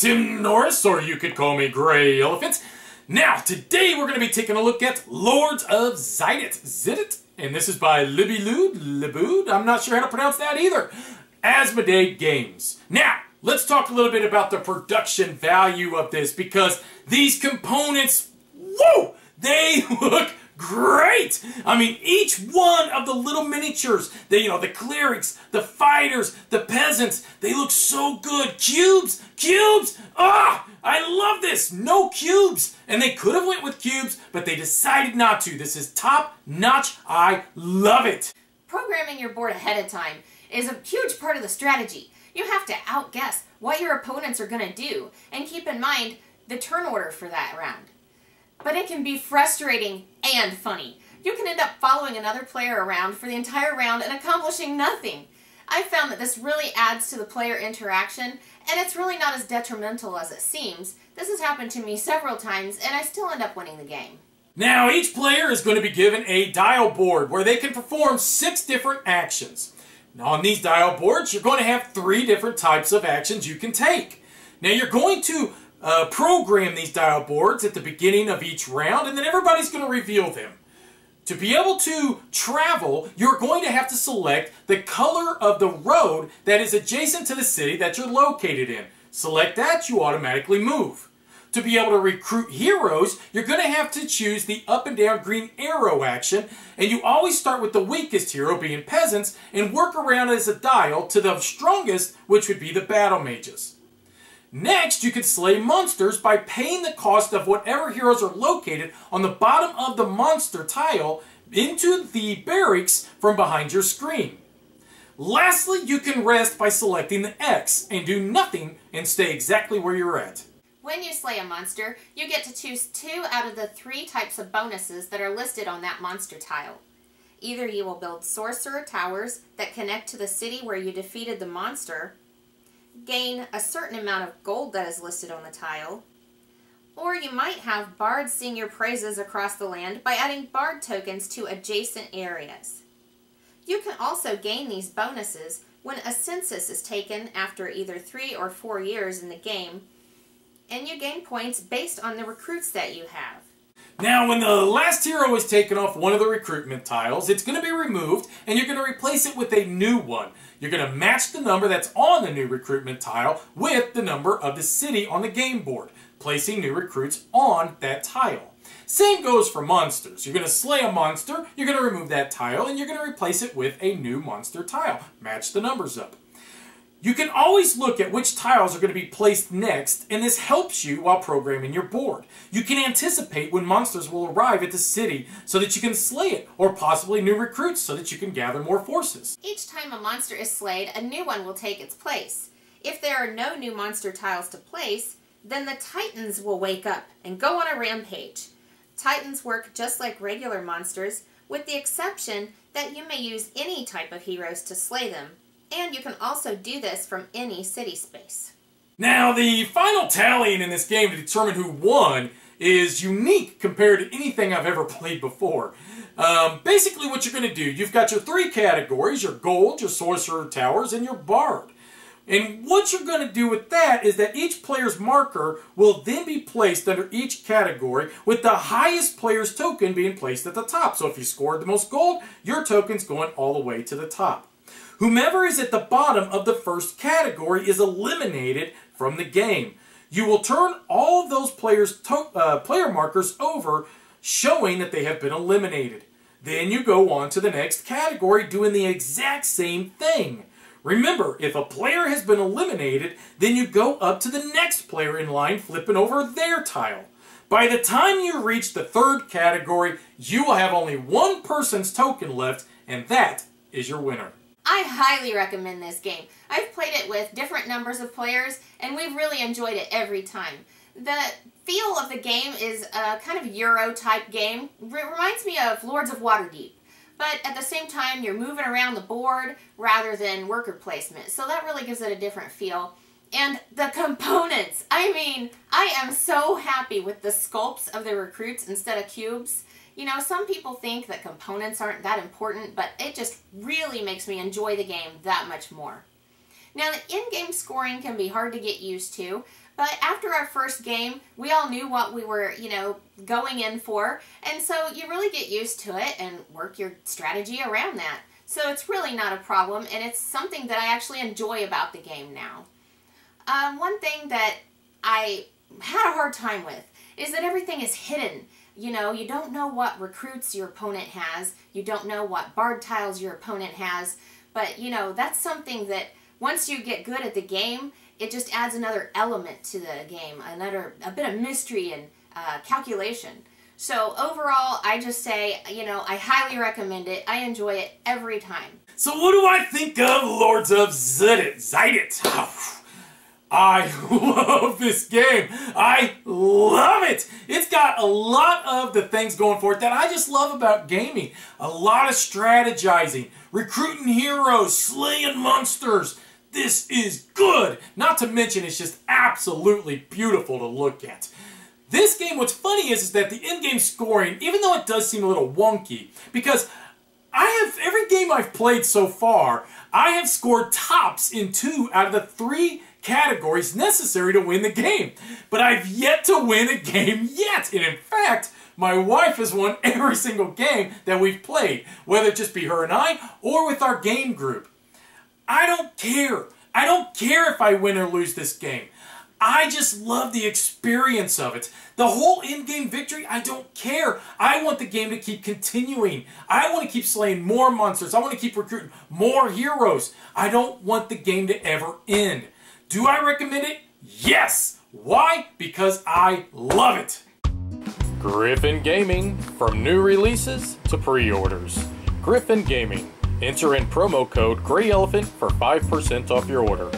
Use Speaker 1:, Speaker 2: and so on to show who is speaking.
Speaker 1: Tim Norris, or you could call me GreyElephant. Now, today we're going to be taking a look at Lords of Xidit, and this is by Libellud, I'm not sure how to pronounce that either. Asmodee Games. Now, let's talk a little bit about the production value of this, because these components, whoa, they look great! I mean, each one of the little miniatures, the clerics, the fighters, the peasants, they look so good. Cubes! Ah! I love this! No cubes! And they could have went with cubes, but they decided not to. This is top notch. I love it.
Speaker 2: Programming your board ahead of time is a huge part of the strategy. You have to outguess what your opponents are going to do, and keep in mind the turn order for that round. But it can be frustrating and funny. You can end up following another player around for the entire round and accomplishing nothing. I found that this really adds to the player interaction, and it's really not as detrimental as it seems. This has happened to me several times, and I still end up winning the game.
Speaker 1: Now, each player is going to be given a dial board where they can perform 6 different actions. Now, on these dial boards, you're going to have 3 different types of actions you can take. Now, you're going to program these dial boards at the beginning of each round, and then everybody's going to reveal them. To be able to travel, you're going to have to select the color of the road that is adjacent to the city that you're located in. Select that, you automatically move. To be able to recruit heroes, you're going to have to choose the up and down green arrow action, and you always start with the weakest hero, being peasants, and work around as a dial to the strongest, which would be the battle mages. Next, you can slay monsters by paying the cost of whatever heroes are located on the bottom of the monster tile into the barracks from behind your screen. Lastly, you can rest by selecting the X and do nothing and stay exactly where you're at.
Speaker 2: When you slay a monster, you get to choose 2 out of the 3 types of bonuses that are listed on that monster tile. Either you will build sorcerer towers that connect to the city where you defeated the monster, gain a certain amount of gold that is listed on the tile, or you might have bards sing your praises across the land by adding bard tokens to adjacent areas. You can also gain these bonuses when a census is taken after either 3 or 4 years in the game, and you gain points based on the recruits that you have.
Speaker 1: Now, when the last hero is taken off one of the recruitment tiles, it's going to be removed, and you're going to replace it with a new one. You're going to match the number that's on the new recruitment tile with the number of the city on the game board, placing new recruits on that tile. Same goes for monsters. You're going to slay a monster, you're going to remove that tile, and you're going to replace it with a new monster tile. Match the numbers up. You can always look at which tiles are going to be placed next, and this helps you while programming your board. You can anticipate when monsters will arrive at the city so that you can slay it, or possibly new recruits so that you can gather more forces.
Speaker 2: Each time a monster is slayed, a new one will take its place. If there are no new monster tiles to place, then the Titans will wake up and go on a rampage. Titans work just like regular monsters, with the exception that you may use any type of heroes to slay them. And you can also do this from any city space.
Speaker 1: Now, the final tallying in this game to determine who won is unique compared to anything I've ever played before. Basically what you're going to do, you've got your 3 categories, your gold, your sorcerer towers, and your bard. And what you're going to do with that is that each player's marker will then be placed under each category, with the highest player's token being placed at the top. So if you scored the most gold, your token's going all the way to the top. Whomever is at the bottom of the first category is eliminated from the game. You will turn all of those players' player markers over, showing that they have been eliminated. Then you go on to the next category doing the exact same thing. Remember, if a player has been eliminated, then you go up to the next player in line, flipping over their tile. By the time you reach the 3rd category, you will have only one person's token left, and that is your winner.
Speaker 2: I highly recommend this game. I've played it with different numbers of players, and we've really enjoyed it every time. The feel of the game is a kind of Euro-type game. It reminds me of Lords of Waterdeep. But at the same time, you're moving around the board rather than worker placement. So that really gives it a different feel. And the components! I mean, I am so happy with the sculpts of the recruits instead of cubes. You know, some people think that components aren't that important, but it just really makes me enjoy the game that much more. Now, the in-game scoring can be hard to get used to, But after our first game, we all knew what we were, going in for. And so you really get used to it and work your strategy around that. So it's really not a problem, and it's something that I actually enjoy about the game now. One thing that I had a hard time with is that everything is hidden. You don't know what recruits your opponent has. You don't know what bard tiles your opponent has. But, that's something that once you get good at the game, it just adds another element to the game, a bit of mystery and calculation. So overall, I just say, I highly recommend it. I enjoy it every time.
Speaker 1: So what do I think of Lords of Xidit? I love this game. I love it. It's got a lot of the things going for it that I just love about gaming. A lot of strategizing, recruiting heroes, slaying monsters. This is good. Not to mention it's just absolutely beautiful to look at. This game, what's funny is that the in-game scoring, even though it does seem a little wonky, because every game I've played so far, I have scored tops in 2 out of the 3 categories necessary to win the game. But I've yet to win a game yet. And in fact, my wife has won every single game that we've played, whether it just be her and I or with our game group. I don't care. I don't care if I win or lose this game. I just love the experience of it. The whole in-game victory, I don't care. I want the game to keep continuing. I want to keep slaying more monsters. I want to keep recruiting more heroes. I don't want the game to ever end. Do I recommend it? Yes! Why? Because I love it!
Speaker 3: Griffin Gaming, from new releases to pre-orders. Griffin Gaming. Enter in promo code GreyElephant for 5% off your order.